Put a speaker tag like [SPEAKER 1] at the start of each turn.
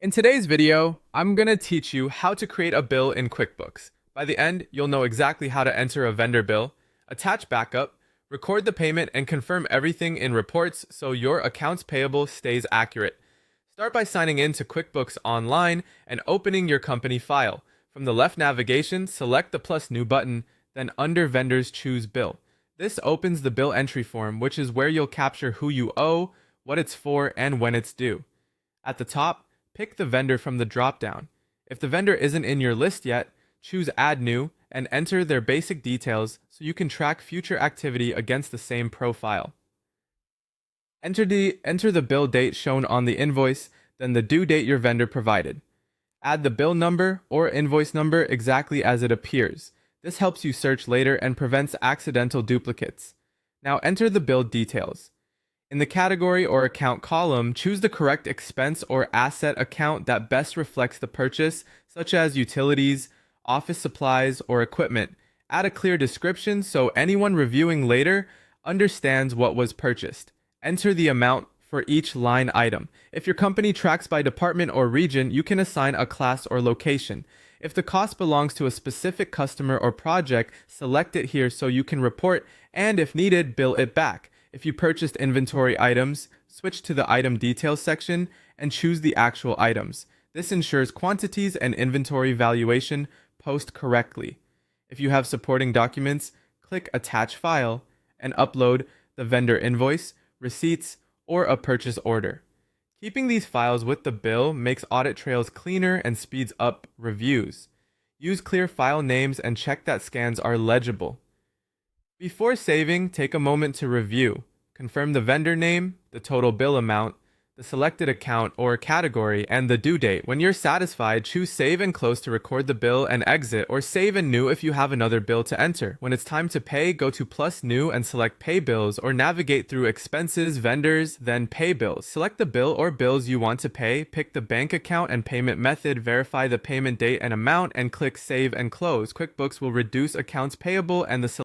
[SPEAKER 1] In today's video, I'm going to teach you how to create a bill in QuickBooks. By the end, you'll know exactly how to enter a vendor bill, attach backup, record the payment, and confirm everything in reports so your accounts payable stays accurate. Start by signing in to QuickBooks Online and opening your company file. From the left navigation, select the plus new button, then under vendors choose bill. This opens the bill entry form, which is where you'll capture who you owe, what it's for, and when it's due. At the top, pick the vendor from the drop-down. If the vendor isn't in your list yet, choose Add New and enter their basic details so you can track future activity against the same profile. Enter the bill date shown on the invoice, then the due date your vendor provided. Add the bill number or invoice number exactly as it appears. This helps you search later and prevents accidental duplicates. Now enter the bill details. In the category or account column, choose the correct expense or asset account that best reflects the purchase, such as utilities, office supplies, or equipment. Add a clear description so anyone reviewing later understands what was purchased. Enter the amount for each line item. If your company tracks by department or region, you can assign a class or location. If the cost belongs to a specific customer or project, select it here so you can report and, if needed, bill it back. If you purchased inventory items, switch to the item details section and choose the actual items. This ensures quantities and inventory valuation post correctly. If you have supporting documents, click Attach File and upload the vendor invoice, receipts, or a purchase order. Keeping these files with the bill makes audit trails cleaner and speeds up reviews. Use clear file names and check that scans are legible. Before saving, take a moment to review. Confirm the vendor name, the total bill amount, the selected account or category, and the due date. When you're satisfied, choose Save and Close to record the bill and exit, or Save and New if you have another bill to enter. When it's time to pay, go to Plus New and select Pay Bills, or navigate through Expenses, Vendors, then Pay Bills. Select the bill or bills you want to pay, pick the bank account and payment method, verify the payment date and amount, and click Save and Close. QuickBooks will reduce accounts payable and the